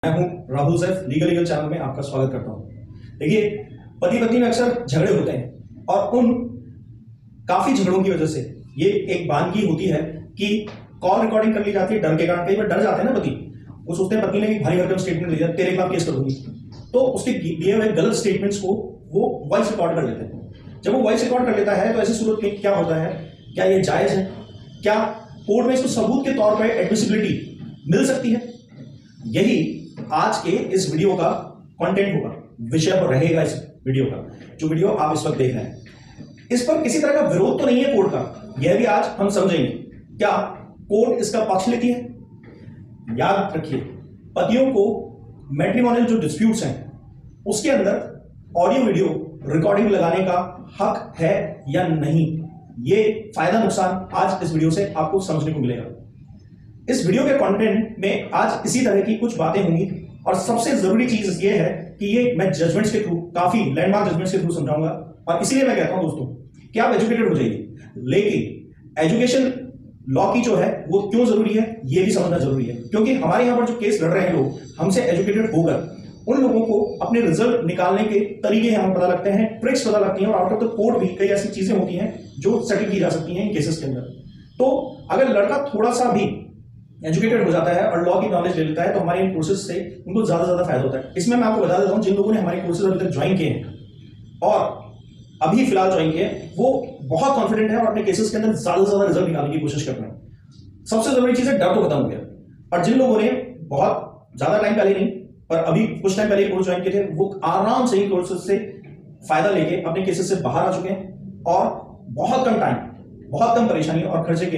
मैं हूं Rahul Saif, legal channel में आपका स्वागत करता हूं। देखिए, पति पत्नी में अक्सर झगड़े होते हैं और उन काफी झगड़ों की वजह से ये एक वानगी होती है कि कॉल रिकॉर्डिंग कर ली जाती है डर के कारण। कई बार डर जाते हैं ना पति, वो सोचते हैं पत्नी ने एक भारी भरकम स्टेटमेंट लिया, तेरे खिलाफ केस करूंगी, तो उसके दिए हुए गलत स्टेटमेंट्स को वो वॉइस रिकॉर्ड कर लेते हैं। जब वो वॉइस रिकॉर्ड कर लेता है तो ऐसी सूरत में क्या होता है, क्या ये जायज है? क्या कोर्ट में इसको सबूत के तौर पर एडमिसिबिलिटी मिल सकती है? यही आज के इस वीडियो का कंटेंट होगा, विषय रहेगा इस वीडियो का, जो वीडियो आप इस वक्त देख रहे हैं। इस पर किसी तरह का विरोध तो नहीं है कोर्ट का, यह भी आज हम समझेंगे। क्या कोर्ट इसका पक्ष लेती है? याद रखिए, पतियों को मैट्रिमोनियल जो डिस्प्यूट्स हैं उसके अंदर ऑडियो वीडियो रिकॉर्डिंग लगाने का हक है या नहीं, ये फायदा नुकसान आज इस वीडियो से आपको समझने को मिलेगा। इस वीडियो के कंटेंट में आज इसी तरह की कुछ बातें होंगी और सबसे जरूरी चीज ये है कि ये मैं जजमेंट्स के थ्रू, काफी लैंडमार्क जजमेंट्स के थ्रू समझाऊंगा। और इसलिए मैं कहता हूं दोस्तों कि आप एजुकेटेड हो जाइए, लेकिन एजुकेशन लॉ की जो है वो क्यों जरूरी है ये भी समझना जरूरी है। क्योंकि हमारे यहां पर जो केस लड़ रहे हैं लोग, हमसे एजुकेटेड होकर उन लोगों को अपने रिजल्ट निकालने के तरीके हमें पता लगते हैं, ट्रिक्स पता लगती हैं, और आउट ऑफ द कोर्ट भी कई ऐसी चीजें होती हैं जो सेटल की जा सकती हैं इन केसेस के अंदर। तो अगर लड़का थोड़ा सा भी एजुकेटेड हो जाता है और लॉ की नॉलेज ले लेता है तो हमारे इन कोर्सेज से उनको ज्यादा फायदा होता है। इसमें मैं आपको बता देता हूं, जिन लोगों ने हमारे कोर्सेज अभी तक ज्वाइन किए हैं और अभी फिलहाल ज्वाइन किए, वो बहुत कॉन्फिडेंट है और अपने केसेस के अंदर ज्यादा रिजल्ट निकालने की कोशिश कर रहे हैं। सबसे जरूरी चीज है, डर तो खत्म हो गया। और जिन लोगों ने बहुत ज्यादा टाइम पहले नहीं पर अभी कुछ टाइम पहले कोर्स ज्वाइन किए थे, वो आराम से इन कोर्सेज से फायदा लेके अपने केसेस से बाहर आ चुके हैं और बहुत कम टाइम, बहुत कम परेशानी और खर्चे के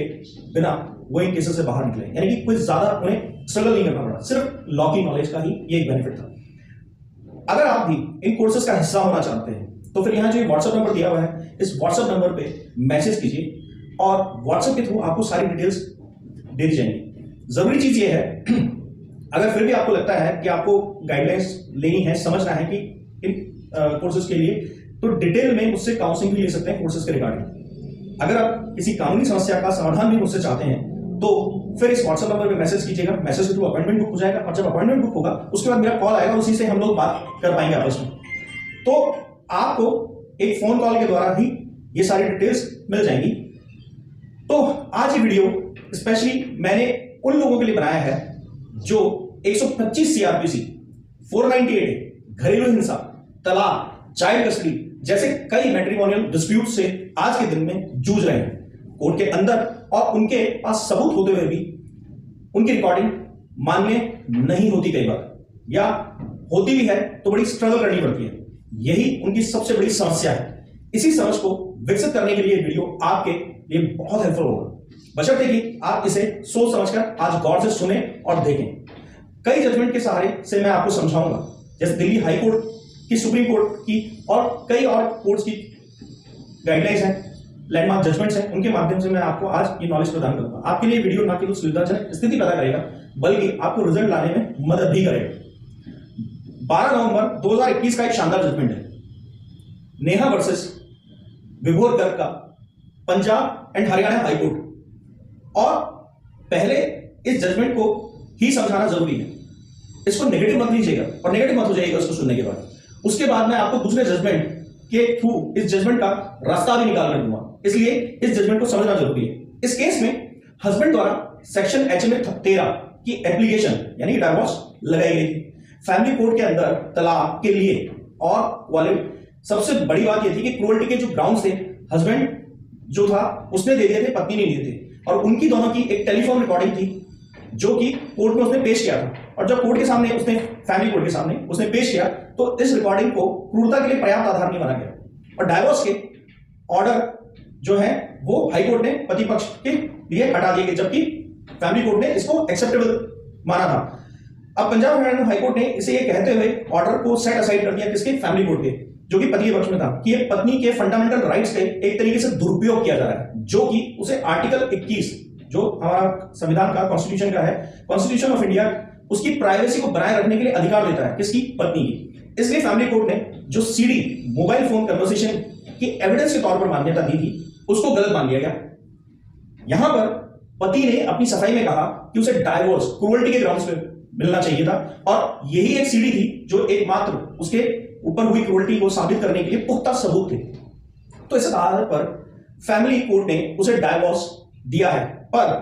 बिना वो इन केसेस से बाहर निकले। यानी कि कोई ज्यादा उन्हें स्ट्रगल नहीं करना पड़ा, सिर्फ लॉ की नॉलेज का ही ये एक बेनिफिट था। अगर आप भी इन कोर्सेज का हिस्सा होना चाहते हैं तो फिर यहाँ जो व्हाट्सएप नंबर दिया हुआ है, इस व्हाट्सएप नंबर पे मैसेज कीजिए और व्हाट्सएप के थ्रू आपको सारी डिटेल्स दे दी जाएंगी। जरूरी चीज ये है, अगर फिर भी आपको लगता है कि आपको गाइडलाइंस लेनी है, समझना है कि इन कोर्सेज के लिए, तो डिटेल में मुझसे काउंसलिंग भी ले सकते हैं कोर्सेज के रिगार्डिंग। अगर आप किसी कानूनी समस्या का समाधान भी मुझसे चाहते हैं तो फिर इस व्हाट्सएप नंबर पे मैसेज कीजिएगा, मैसेज के थ्रू अपॉइंटमेंट बुक हो जाएगा और जब अपॉइंटमेंट बुक होगा उसके बाद मेरा कॉल आएगा, उसी से हम लोग बात कर पाएंगे आपस में। तो आपको एक फोन कॉल के द्वारा ही ये सारी डिटेल्स मिल जाएंगी। तो आज ये वीडियो स्पेशली मैंने उन लोगों के लिए बनाया है जो 125 सीआरपीसी, 498 घरेलू हिंसा, तलाक, चाइल्ड कस्टडी जैसे कई मैट्रिमोनियल डिस्प्यूट से आज के दिन में जूझ रहे हैं कोर्ट के अंदर, और उनके पास सबूत होते हुए भी उनकी रिकॉर्डिंग मान्य नहीं होती कई बार, या होती भी है तो बड़ी स्ट्रगल करनी पड़ती है। यही उनकी सबसे बड़ी समस्या है। इसी समझ को विकसित करने के लिए वीडियो आपके लिए बहुत हेल्पफुल होगा, बशर्ते कि आप इसे सोच समझकर आज गौर से सुने और देखें। कई जजमेंट के सहारे से मैं आपको समझाऊंगा, जैसे दिल्ली हाई कोर्ट की, सुप्रीम कोर्ट की और कई और कोर्ट्स की गाइडलाइंस हैं, लैंडमार्क जजमेंट्स हैं, उनके माध्यम से मैं आपको आज ये नॉलेज प्रदान करूंगा। आपके लिए वीडियो ना केवल सुविधाजनक स्थिति पैदा करेगा बल्कि आपको रिजल्ट लाने में मदद भी करेगा। 12 नवंबर 2021 का एक शानदार जजमेंट है, नेहा वर्सेस विभोर गर्ग का, Punjab and Haryana high court. और पहले इस जजमेंट को ही समझाना जरूरी है, इसको नेगेटिव मत लीजिएगा और नेगेटिव मत हो जाइएगा उसको सुनने के बाद। उसके बाद मैं आपको दूसरे जजमेंट के थ्रू इस जजमेंट का रास्ता भी निकाल कर दूंगा, इसलिए इस जजमेंट को समझना जरूरी है। इस केस में हस्बैंड द्वारा सेक्शन HMA 13 की एप्लीकेशन यानी डाइवोर्स लगाई गई थी फैमिली कोर्ट के अंदर तलाक के लिए। और वाले सबसे बड़ी बात यह थी कि क्रूअल्टी के जो ग्राउंड्स थे, हस्बैंड जो था उसने दे दिए थे, पत्नी ने दिए थे, और उनकी दोनों की एक टेलीफोन रिकॉर्डिंग थी जो कि कोर्ट में उसने पेश किया था। और जब कोर्ट के सामने उसने, फैमिली कोर्ट के सामने उसने पेश किया तो इस रिकॉर्डिंग को क्रूरता के लिए पर्याप्त आधार नहीं माना गया और डाइवोर्स के ऑर्डर जो है वो हाई कोर्ट ने पति पक्ष के लिए हटा दिए गए, जबकि फैमिली कोर्ट ने इसको एक्सेप्टेबल माना था। अब पंजाब हरियाणा हाई कोर्ट ने इसे ये कहते हुए ऑर्डर को सेट असाइड कर दिया, किसके? फैमिली कोर्ट के, जो कि पति के पक्ष में था, कि ये पत्नी के फंडामेंटल राइट्स के एक तरीके से दुरुपयोग किया जा रहा है, जो कि उसे आर्टिकल 21 जो हमारा संविधान का, कॉन्स्टिट्यूशन का है, कॉन्स्टिट्यूशन ऑफ इंडिया, उसकी प्राइवेसी को बनाए रखने के लिए अधिकार देता है, किसकी? पत्नी की। इसलिए फैमिली कोर्ट ने जो सीडी मोबाइल फोन कन्वर्सेशन की एविडेंस के तौर पर मान्यता दी थी उसको गलत मान लिया गया। यहां पर पति ने अपनी सफाई में कहा कि उसे डाइवोर्स क्रूअल्टी के ग्राउंड्स पे मिलना चाहिए था, और यही एक सीढ़ी थी जो एकमात्र उसके ऊपर हुई क्रूरल्टी को साबित करने के लिए पुख्ता सबूत थे। तो इस आधार पर फैमिली कोर्ट ने उसे डाइवोर्स दिया है, पर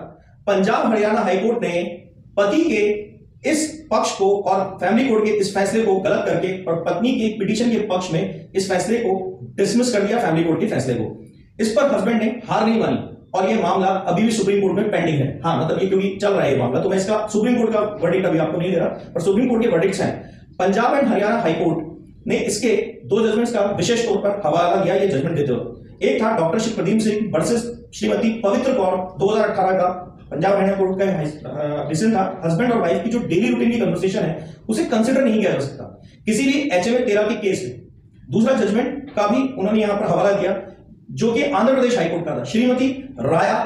पंजाब हरियाणा हाईकोर्ट ने पति के इस पक्ष को और फैमिली कोर्ट के इस फैसले को गलत करके और पत्नी की पिटीशन के पक्ष में इस फैसले को डिसमिस कर दिया, फैमिली कोर्ट के फैसले को। इस पर हस्बैंड ने हार नहीं मानी और यह मामला अभी भी सुप्रीम कोर्ट में पेंडिंग है। हाँ, मतलब ये क्योंकि चल रहा है ये मामला, तो मैं इसका सुप्रीम कोर्ट का वर्डिक्ट अभी आपको नहीं दे रहा, पर सुप्रीम कोर्ट के वर्डिक्ट्स हैं। पंजाब एंड हरियाणा हाईकोर्ट ने इसके 2 जजमेंट्स का विशेष तौर पर हवाला दिया ये जजमेंट देते हुए। एक था डॉक्टर श्री प्रदीप सिंह वर्सेस श्रीमती पवित्र कौर 2018 का पंजाब हरियाणा कोर्ट का डिसीजन था। हस्बैंड और वाइफ की जो डेली रूटीन की कन्वर्सेशन है उसे कंसिडर नहीं किया जा सकता किसी भी HMA 13 के केस में। दूसरा जजमेंट का भी उन्होंने यहां पर हवाला दिया जो कि आंध्र प्रदेश हाईकोर्ट का था, श्रीमती राया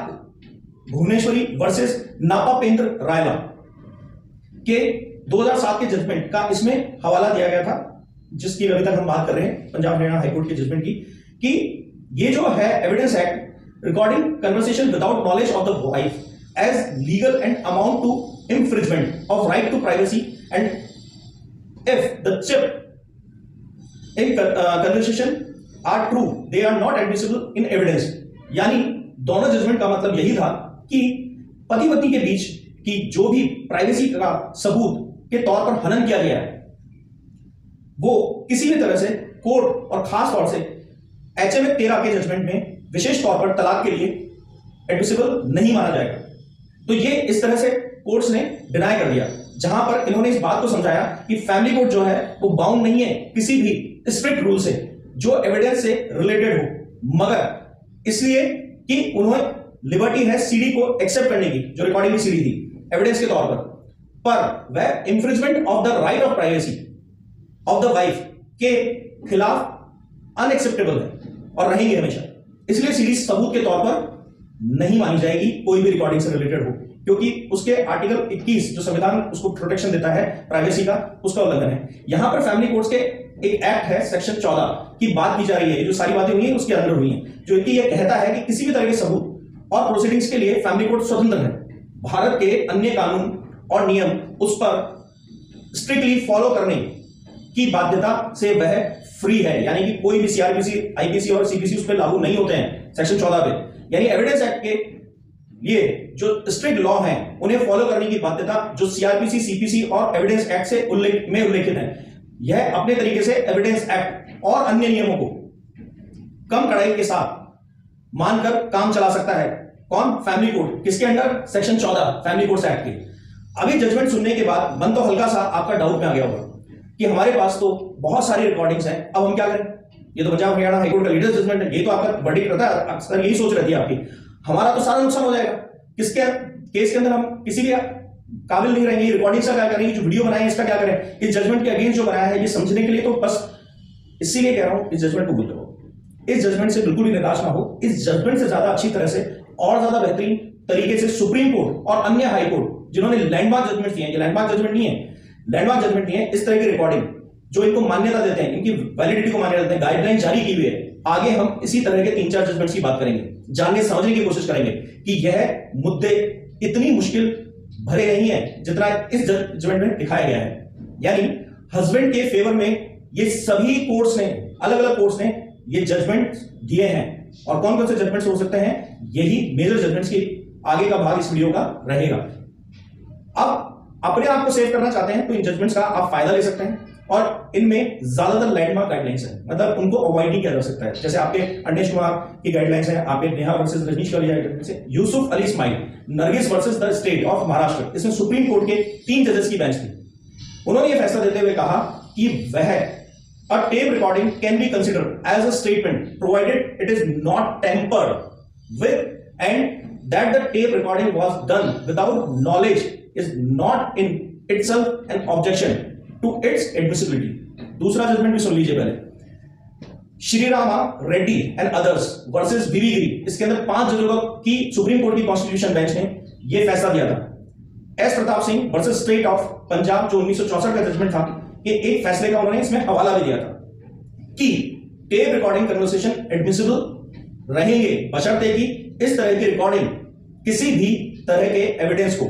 भुवनेश्वरी वर्सेस नापापेंद्र रायला के 2007 के जजमेंट का इसमें हवाला दिया गया था, जिसकी अभी तक हम बात कर रहे हैं पंजाब हरियाणा हाईकोर्ट के जजमेंट की, कि ये जो है evidence act recording conversation without knowledge of the wife as legal and amount to infringement of right to privacy, and if the chip in conversation are true they are not admissible in evidence। यानी दोनों judgement का मतलब यही था कि पति पत्नी के बीच की जो भी प्राइवेसी का सबूत के तौर पर हनन किया गया है वो किसी भी तरह से कोर्ट और खास तौर से HMA 13 के जजमेंट में विशेष तौर पर तलाक के लिए एडमिसिबल नहीं माना जाएगा। तो ये इस तरह से कोर्ट्स ने डिनाई कर दिया, जहां पर इन्होंने इस बात को समझाया कि फैमिली कोर्ट जो है वो बाउंड नहीं है किसी भी स्ट्रिक्ट रूल से जो एविडेंस से रिलेटेड हो, मगर इसलिए कि उन्होंने लिबर्टी है सीडी को एक्सेप्ट करने की, जो रिकॉर्डिंग की सीडी थी एविडेंस के तौर पर वह infringement of the right of privacy of the wife के खिलाफ अनएक्सेप्टेबल है और रहेंगे हमेशा। इसलिए सीडी सबूत के तौर पर नहीं मानी जाएगी कोई भी रिकॉर्डिंग से रिलेटेड हो, क्योंकि उसके आर्टिकल 21 जो संविधान उसको प्रोटेक्शन देता है प्राइवेसी का, उसका उल्लंघन है। यहां पर फैमिली कोर्ट्स के एक एक्ट है सेक्शन 14 की बात की जा रही है, जो सारी बातें हुई है उसके अंदर हुई है, जो कि यह कहता है कि किसी भी तरह के सबूत और प्रोसीडिंग्स के लिए फैमिली कोर्ट स्वतंत्र है। भारत के अन्य कानून और नियम उस पर स्ट्रिक्टली फॉलो करने की बाध्यता से वह फ्री है, यानी कि कोई भी सीआरपीसी, आईपीसी और सीपीसी उस पर लागू नहीं होते हैं सेक्शन 14 पे। यानी एविडेंस एक्ट के लिए जो स्ट्रिक्ट लॉ हैं उन्हें फॉलो करने की बाध्यता जो सीआरपीसी, सीपीसी और एविडेंस एक्ट से उल्लेखित है। यह अपने तरीके से एविडेंस एक्ट और अन्य नियमों को कम कड़ाई के साथ मानकर काम चला सकता है। कौन? Family court. किसके under? Section 14 family courts act के। अभी जजमेंट सुनने के बाद मन तो हल्का सा आपका डाउट में आ गया होगा कि हमारे पास तो बहुत सारी रिकॉर्डिंग्स हैं, अब हम क्या करें? ये तो पंजाब हरियाणा हाईकोर्ट का लेटेस्ट जजमेंट है, ये तो आपका वर्डिक्ट रहता है, अक्सर यही सोच रहती है आपकी, हमारा तो सारा नुकसान हो जाएगा। किसके केस के अंदर हम किसी भी काबिल नहीं रहेंगे, रिकॉर्डिंग का क्या करेंगे, जो वीडियो बनाए इसका क्या करें? इस जजमेंट के अगेंस्ट जो बनाया है ये समझने के लिए तो बस इसीलिए कह रहा हूं इस जजमेंट को भूल जाओ, इस जजमेंट से बिल्कुल भी निराश ना हो। इस जजमेंट से ज्यादा अच्छी तरह से और ज्यादा बेहतरीन तरीके से सुप्रीम कोर्ट और अन्य हाई कोर्ट जिन्होंने लैंडमार्क जजमेंट दिए हैं, ये लैंडमार्क जजमेंट नहीं है, लैंडमार्क जजमेंट दिए हैं, इस तरह की रिकॉर्डिंग जो इनको मान्यता देते हैं, इनकी वैलिडिटी को मान्यता देते हैं, गाइडलाइन जारी की हुई है। आगे हम इसी तरह के 3-4 जजमेंट्स की बात करेंगे, जानने समझने की कोशिश करेंगे कि यह मुद्दे इतनी मुश्किल भरे नहीं है जितना इस जजमेंट में दिखाया गया है। यानी हस्बैंड के फेवर में ये सभी कोर्ट्स ने, अलग अलग कोर्ट्स ने ये जजमेंट दिए हैं। और कौन कौन से जजमेंट्स हो सकते हैं, यही मेजर जजमेंट्स की आगे का भाग इस वीडियो का रहेगा। अब अपने आप को सेव करना चाहते हैं तो इन जजमेंट्स का आप फायदा ले सकते हैं, और इनमें ज्यादातर लैंडमार्क गाइडलाइंस है, मतलब उनको अवॉइड नहीं किया जा सकता है। जैसे आपके अनिश कुमार की गाइडलाइंस है, आपके नेहा वर्सेस रजनीश का, Yusuf Ali Ismail Nargis versus the state of Maharashtra, इसमें सुप्रीम कोर्ट के 3 जजेस की बेंच थी। उन्होंने यह फैसला देते हुए कहा कि वह a tape recording can be considered as a statement provided it is not tampered with and that the tape recording was done without knowledge is not in itself an objection to its admissibility। दूसरा judgement भी सुन लीजिए पहले, Shri Rama Reddy and others versus बीवी गिरी, इसके अंदर 5 जजों की supreme court की कॉन्स्टिट्यूशन बेंच ने यह फैसला दिया था। S Pratap Singh versus state of Punjab जो 1964 का जजमेंट था, कि एक फैसले का उन्होंने इसमें हवाला भी दिया था कि टेप रिकॉर्डिंग कन्वर्सेशन एडमिसिबल रहेंगे बशर्ते कि इस तरह की रिकॉर्डिंग किसी भी तरह के एविडेंस को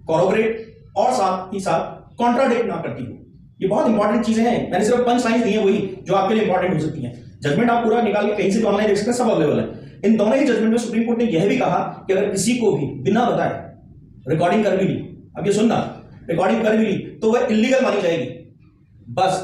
कॉरोबरेट और साथ ही साथ कॉन्ट्राडिक्ट ना करती हो। ये बहुत इंपॉर्टेंट चीजें हैं, मैंने सिर्फ 5 लाइंस दी हैं वही जो आपके लिए इंपॉर्टेंट हो सकती हैं। जजमेंट आप पूरा निकाल के कहीं से भी ऑनलाइन देख सकते हैं, सब अवेलेबल है। इन दोनों ही जजमेंट में सुप्रीम कोर्ट ने यह भी कहा कि अगर किसी को भी बिना बताए रिकॉर्डिंग कर भी ली, अब ये सुनना, रिकॉर्डिंग कर भी ली तो वह इलीगल मानी जाएगी, बस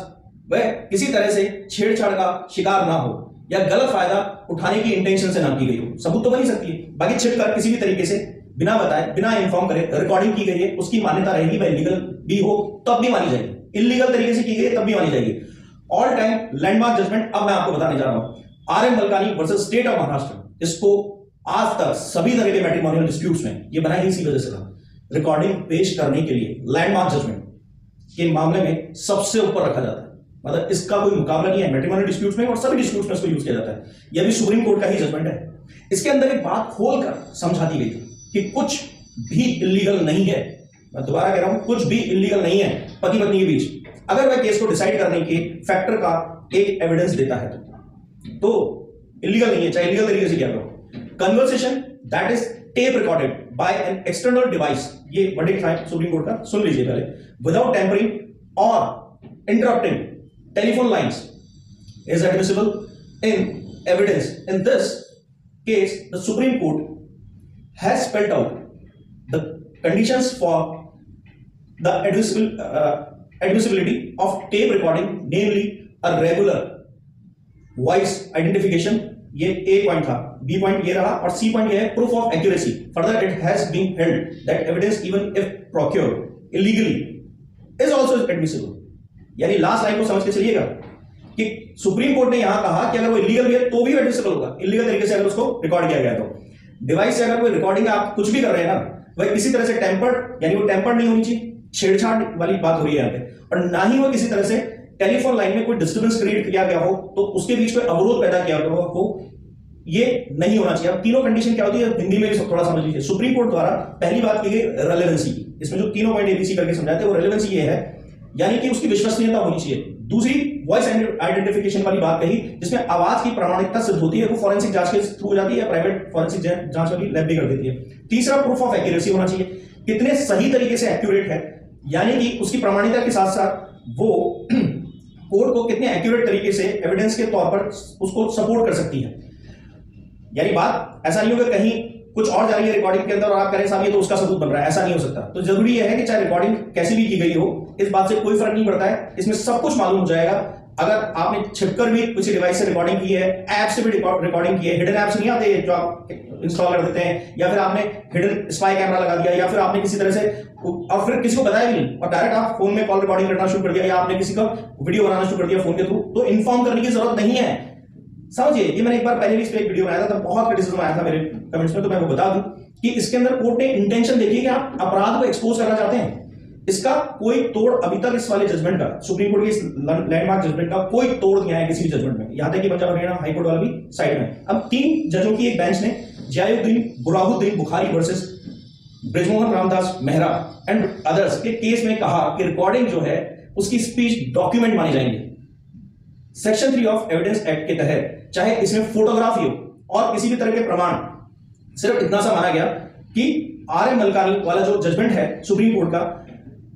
वह किसी तरह से छेड़छाड़ का शिकार ना हो या गलत फायदा उठाने की इंटेंशन से ना की गई हो। सबूत तो बन ही सकती है, बाकी छिपकर किसी भी तरीके से बिना बताए बिना इन्फॉर्म करे रिकॉर्डिंग की गई है, उसकी मान्यता रहेगी, वह इलीगल भी हो तब भी मानी जाएगी, इलीगल तरीके से की गई है तब भी मानी जाएगी। ऑल टाइम लैंडमार्क जजमेंट अब मैं आपको बताने जा रहा हूं, RM Malkani versus state of Maharashtra. इसको आज तक सभी तरह के मैट्रिमोनियल डिस्प्यूट्स में ये बनाई इसी वजह से था, रिकॉर्डिंग पेश करने के लिए लैंडमार्क जजमेंट के मामले में सबसे ऊपर रखा जाता है, मतलब इसका कोई मुकाबला नहीं है मैट्रिमोनियल डिस्प्यूट्स में, और सभी डिस्प्यूट्स में इसको यूज किया जाता है। यह भी सुप्रीम कोर्ट का ही जजमेंट है। इसके अंदर एक बात खोलकर समझा दी गई थी कि कुछ भी इलीगल नहीं है, मैं दोबारा कह रहा हूं, कुछ भी इलीगल नहीं है पति पत्नी के बीच, अगर वह केस को डिसाइड करने के फैक्टर का एक एविडेंस देता है तो इलीगल नहीं है, चाहे इलीगल तरीके से किया करो। Conversation that is tape recorded by an external device, ये वर्डिक्ट है सुप्रीम कोर्ट का, सुन लीजिए पहले, विदाउट टेम्परिंग और interrupting telephone lines is admissible in evidence. In this case, the Supreme Court has spelled out the conditions for the admissibility of tape recording, namely a regular voice identification. ये A point था, B point ये रहा, और C point ये है proof of accuracy. Further, it has been held that evidence, even if procured illegally, is also admissible. यानी last line को समझ के चलिएगा कि सुप्रीम कोर्ट ने यहां कहा कि अगर वो इलीगल भी है तो भी एडमिसिबल होगा, इलीगल तरीके से अगर उसको रिकॉर्ड किया गया तो। डिवाइस से अगर कोई रिकॉर्डिंग आप कुछ भी कर रहे हैं ना, वह किसी तरह से टेम्पर्ड, यानी वो टेम्पर्ड नहीं होनी चाहिए, छेड़छाड़ वाली बात हो रही है यहां पे, और ना ही वो किसी तरह से टेलीफोन लाइन में कोई डिस्टर्बेंस क्रिएट किया गया हो तो उसके बीच में अवरोध पैदा किया गया हो, ये नहीं होना चाहिए। अब तीनों कंडीशन क्या होती है हिंदी में भी थोड़ा समझ लीजिए। सुप्रीम कोर्ट द्वारा पहली बात की गई रेलेवेंसी की, इसमें जो तीनों पॉइंट एबीसी करके समझाते हैं वो रेलेवेंसी ये है, यानी कि उसकी विश्वसनीयता होनी चाहिए। दूसरी वॉइस आइडेंटिफिकेशन वाली बात कही, जिसमें आवाज की प्रामाणिकता सिद्ध होती है, वो फॉरेंसिक जांच के थ्रू हो जाती है, प्राइवेट फॉरेंसिक जांच वाली लैब भी कर देती है। तीसरा प्रूफ ऑफ एक्यूरेसी होना चाहिए, कितने सही तरीके से एक्यूरेट है, यानी कि उसकी प्रामाणिकता के साथ साथ वो कोर्ट को कितने एक्यूरेट तरीके से एविडेंस के तौर पर उसको सपोर्ट कर सकती है। यानी बात ऐसा नहीं होगा कहीं कुछ और जा रही है रिकॉर्डिंग के अंदर और आप करें साहब ये तो उसका सबूत बन रहा है, ऐसा नहीं हो सकता। तो जरूरी यह है कि चाहे रिकॉर्डिंग कैसी भी की गई हो, इस बात से कोई फर्क नहीं पड़ता है, इसमें सब कुछ मालूम हो जाएगा। अगर आपने छिपकर भी किसी डिवाइस से रिकॉर्डिंग की है, ऐप से भी रिकॉर्डिंग की है, हिडन ऐप्स नहीं आते जो आप इंस्टॉल कर देते हैं, या फिर आपने हिडन स्पाई कैमरा लगा दिया, या फिर आपने किसी तरह से और फिर किसी को बताया भी नहीं और डायरेक्ट आप फोन में कॉल रिकॉर्डिंग करना शुरू कर दिया, या आपने किसी का वीडियो बनाना शुरू कर दिया फोन के थ्रू, तो इन्फॉर्म करने की जरूरत नहीं है। समझिए, ये मैंने एक बार पहले भी इस पे एक वीडियो बनाया था, बहुत क्रिटिसिज्म आया था मेरे कमेंट्स में, तो मैं वो बता दूं कि इसके अंदर कोर्ट ने इंटेंशन देखी कि आप अपराध को एक्सपोज करना चाहते हैं। इसका कोई तोड़ अभी तक इस वाले जजमेंट का, सुप्रीम कोर्ट के इस लैंडमार्क जजमेंट का कोई तोड़ नहीं आया किसी भी जजमेंट में, यहां तक कि पंजाब हरियाणा हाई कोर्ट वाला भी साइड में। अब 3 जजों की एक बेंच ने Jayaluddin Burhanuddin Bukhari versus Brijmohan Ramdas Mehra and others के केस में कहा कि रिकॉर्डिंग जो है उसकी स्पीच डॉक्यूमेंट मानी जाएंगे। सेक्शन 3 ऑफ एविडेंस एक्ट के तहत चाहे इसमें फोटोग्राफी हो और किसी भी तरह के प्रमाण, सिर्फ इतना सा माना गया कि आरएम मलकानी वाला जो जजमेंट है सुप्रीम कोर्ट का,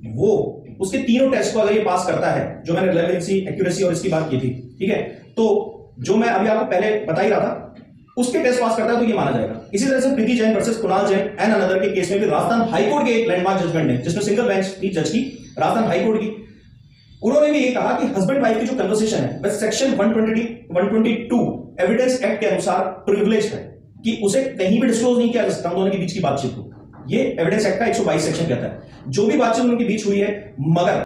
वो उसके तीनों टेस्ट को अगर ये पास करता है, जो मैंने रेलेवेंसी, एक्यूरेसी और इसकी बात की थी, ठीक है, तो जो मैं अभी आपको पहले बता ही रहा था, उसके टेस्ट पास करता है तो ये माना जाएगा। इसी तरह से Preeti Jain versus Kunal Jain and another के केस में भी राजस्थान हाईकोर्ट के एक लैंडमार्क जजमेंट है, जिसमें सिंगल बेंच थी जज की, राजस्थान हाईकोर्ट की, उन्होंने भी ये कहा कि हस्बैंड वाइफ की जो कन्वर्सेशन है वह सेक्शन 122 एविडेंस एक्ट के अनुसार प्रिविलेज है, कि उसे कहीं भी डिस्क्लोज नहीं किया जा सकता दोनों के बीच की बातचीत को। ये एविडेंस एक्ट का 122 सेक्शन कहता है, जो भी बातचीत उनके बीच हुई है। मगर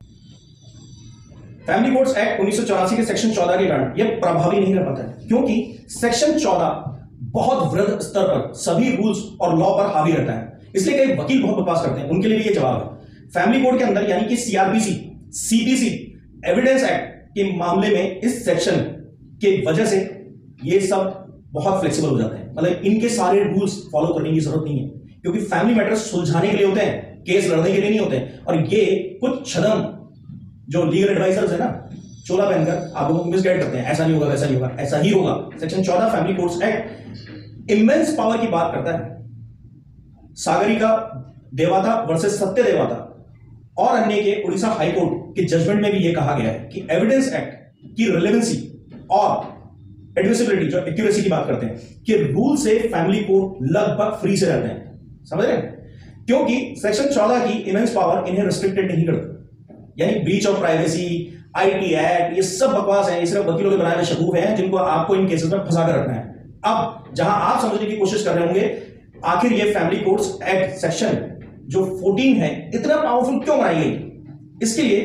फैमिली कोर्ट्स एक्ट 1984 के सेक्शन 14 के कारण यह प्रभावी नहीं रह पाता है, क्योंकि सेक्शन 14 बहुत वृहद स्तर पर सभी रूल्स और लॉ पर हावी रहता है। इसलिए कई वकील बहुत बकवास करते हैं, उनके लिए भी ये जवाब है। फैमिली कोर्ट के अंदर यानी कि सीआरपीसी, सीपीसी, एविडेंस एक्ट के मामले में इस सेक्शन के वजह से ये सब बहुत फ्लेक्सिबल हो जाते हैं, मतलब इनके सारे रूल्स फॉलो करने की जरूरत नहीं है, क्योंकि फैमिली मैटर्स सुलझाने के लिए होते हैं, केस लड़ने के लिए नहीं होते हैं। और ये कुछ छदम जो लीगल एडवाइजर्स है ना, चोला पहनकर आप लोगों को मिसगाइड करते हैं, ऐसा नहीं होगा, वैसा नहीं होगा, ऐसा ही होगा। Section 14 family courts act immense power की बात करता है। सागरिका देवाता वर्सेस सत्य देवाता, और अन्य के उड़ीसा हाईकोर्ट के जजमेंट में भी यह कहा गया है कि एविडेंस एक्ट की रिलेवेंसी और एडमिसिबिलिटी, जो एक्यूरेसी की बात करते हैं, कि रूल से फैमिली कोर्ट लगभग फ्री से रहते हैं। समझ रहे हैं? क्योंकि सेक्शन 14 की इमेंस पावर इन्हें रिस्ट्रिक्टेड नहीं करती। यानी breach of privacy, IT act, ये सब बकवास है, ये सिर्फ वकीलों के बनाए हुए शकूफ हैं जिनको आपको इन केसेस में फंसा कर रखना है। अब जहां आप समझने की कोशिश कर रहे होंगे आखिर ये फैमिली कोर्ट्स एक्ट सेक्शन जो 14 है इतना पावरफुल क्यों बनाई गई, इसके लिए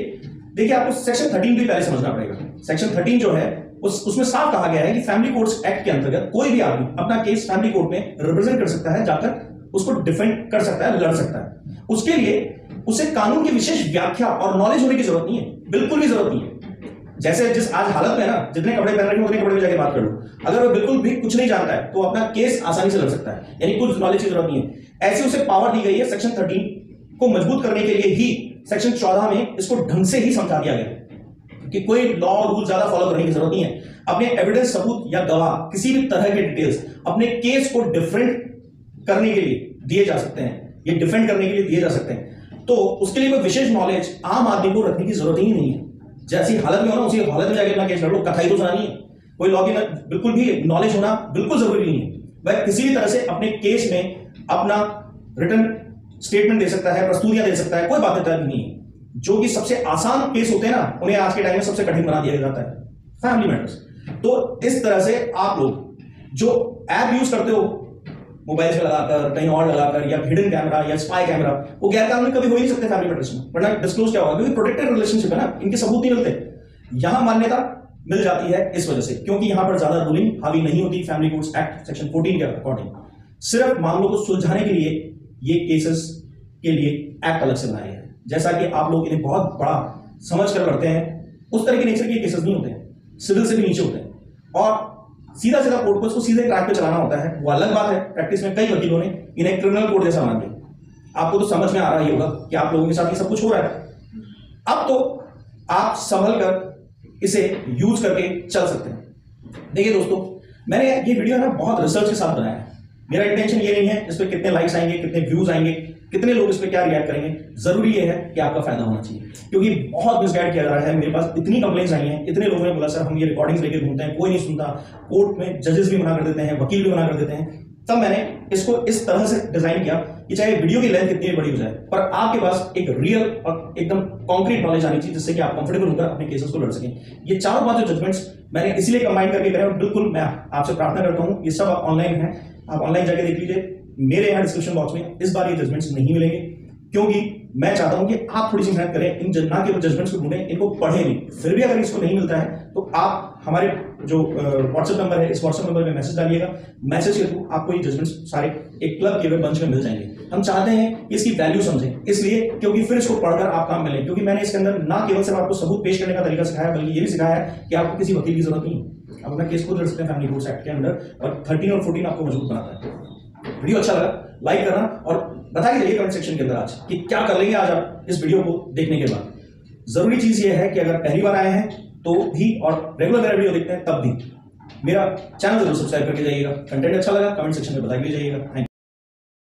देखिए आपको सेक्शन 13 भी पहले समझना पड़ेगा। सेक्शन 13 जो है उसमें साफ कहा गया है कि फैमिली कोर्ट्स एक्ट के अंतर्गत कोई भी आदमी अपना केस फैमिली कोर्ट में रिप्रेजेंट कर सकता है, जाकर उसको डिफेंड कर सकता है, लड़ सकता है। उसके लिए उसे कानून की विशेष व्याख्या और नॉलेज होने की जरूरत नहीं है, बिल्कुल भी जरूरत नहीं है। जैसे जिस आज हालत में ना जितने कपड़े पहन रखे हैं उतने कपड़े में जाके बात कर लो, अगर वो बिल्कुल भी कुछ नहीं जानता है तो अपना केस आसानी से लड़ सकता है, यानी कुछ नॉलेज की जरूरत नहीं है। ऐसे उसे पावर दी गई है सेक्शन 13 को मजबूत करने के लिए ही सेक्शन 14 में इसको ढंग से ही समझा दिया गया कि कोई लॉ रूल ज्यादा फॉलो करने की जरूरत नहीं है। अपने एविडेंस, सबूत या गवाह किसी भी तरह के डिटेल्स अपने केस को डिफरेंट करने के लिए दिए जा सकते हैं, ये डिफेंड करने के लिए दिए जा सकते हैं। तो उसके लिए कोई विशेष नॉलेज आम आदमी को रखने की जरूरत ही नहीं है। जैसी हालत में हो ना उसी हालत में जाके अपना केस लड़ लो, कथाई तो सुनानी है। कोई लॉ की बिल्कुल भी नॉलेज होना बिल्कुल जरूरी नहीं है। वह किसी भी तरह से अपने केस में अपना रिटर्न स्टेटमेंट दे सकता है, प्रस्तुतियां दे सकता है, कोई बात नहीं है। जो कि सबसे आसान केस होते हैं ना उन्हें आज के टाइम में सबसे कठिन बना दिया जाता है, फैमिली मैटर्स। तो इस तरह से आप लोग जो ऐप यूज करते हो मोबाइल से लगाकर, कहीं और लगाकर, या हिडन कैमरा या स्पाई कैमरा, वो गैर कानूनी कभी हो ही नहीं सकते फैमिली मैटर्स में, वरना डिस्क्लोज क्या होगा, क्योंकि प्रोटेक्टेड रिलेशनशिप है ना, इनके सबूत नहीं मिलते। यहां मान्यता मिल जाती है इस वजह से क्योंकि यहां पर ज्यादा रूलिंग हावी नहीं होती फैमिली कोर्ट्स एक्ट सेक्शन 14 के अकॉर्डिंग। सिर्फ मामलों को सुलझाने के लिए ये केसेस के लिए एक्ट अलग से बनाए हैं। जैसा कि आप लोग इन्हें बहुत बड़ा समझ कर करते हैं, उस तरह के नेचर के केसेस नहीं होते हैं, सिविल से भी नीचे होते हैं और सीधा सीधा कोर्ट को इसको सीधे ट्रैक पे चलाना होता है। वो अलग बात है, प्रैक्टिस में कई वकीलों ने इन्हें क्रिमिनल कोर्ट जैसा मान लिया। आपको तो समझ में आ रहा ही होगा कि आप लोगों के साथ ये सब कुछ हो रहा है। अब तो आप संभल कर इसे यूज करके चल सकते हैं। देखिए दोस्तों, मैंने ये वीडियो ना बहुत रिसर्च के साथ बनाया है। मेरा इंटेंशन ये नहीं है इस पर कितने लाइक्स आएंगे, कितने व्यूज आएंगे, कितने लोग इस पर क्या रिएक्ट करेंगे। जरूरी ये है कि आपका फायदा होना चाहिए, क्योंकि बहुत मिसगाइड किया जा रहा है। मेरे पास इतनी कंप्लेंट्स आई हैं, इतने लोगों ने बोला सर हम ये रिकॉर्डिंग्स लेके घूमते हैं, कोई नहीं सुनता, कोर्ट में जजेस भी मना कर देते हैं, वकील भी मना कर देते हैं। तब मैंने इसको इस तरह से डिजाइन किया कि चाहे वीडियो की लेंथ कितनी बड़ी हो जाए, पर आपके पास एक रियल और एकदम कॉन्क्रीट नॉलेज आनी चाहिए, जिससे कि आप कंफर्टेबल होकर अपने केसेस को लड़ सकें। ये चारों पांचों जजमेंट्स मैंने इसलिए कंबाइन करके करे, और बिल्कुल मैं आपसे प्रार्थना करता हूं ये सब ऑनलाइन है, आप ऑनलाइन जाके देख लीजिए। मेरे यहाँ डिस्क्रिप्शन बॉक्स में इस बार ये जजमेंट्स नहीं मिलेंगे, क्योंकि मैं चाहता हूं कि आप थोड़ी सी मेहनत करें, इन ना केवल जजमेंट्स को ढूंढें, इनको पढ़ें भी। फिर भी अगर इसको नहीं मिलता है तो आप हमारे जो व्हाट्सएप नंबर है, इस व्हाट्सएप नंबर में मैसेज डालिएगा। मैसेज के थ्रू आपको ये जजमेंट्स सारे एक क्लब के बंच में मिल जाएंगे। हम चाहते हैं कि इसकी वैल्यू समझें, इसलिए क्योंकि फिर इसको पढ़कर आप काम में लें। क्योंकि मैंने इसके अंदर ना केवल सिर्फ आपको सबूत पेश करने का तरीका सिखाया, बल्कि ये भी सिखाया है कि आपको किसी वकील की जरूरत नहीं है, आप अपना केस खुद लड़ सकते हैं फैमिली कोर्ट्स एक्ट के अंदर। और 13 और 14 आपको मजबूत बनाता है। वीडियो अच्छा लगा लाइक करना और बता के जाइए कमेंट सेक्शन के अंदर आज कि क्या कर लेंगे आज आप इस वीडियो को देखने के बाद। जरूरी चीज ये है कि अगर पहली बार आए हैं तो भी, और रेगुलर मेरा वीडियो देखते हैं तब भी, मेरा चैनल जरूर सब्सक्राइब करके जाइएगा। कंटेंट अच्छा लगा कमेंट सेक्शन में बता के जाइएगा। Thank you.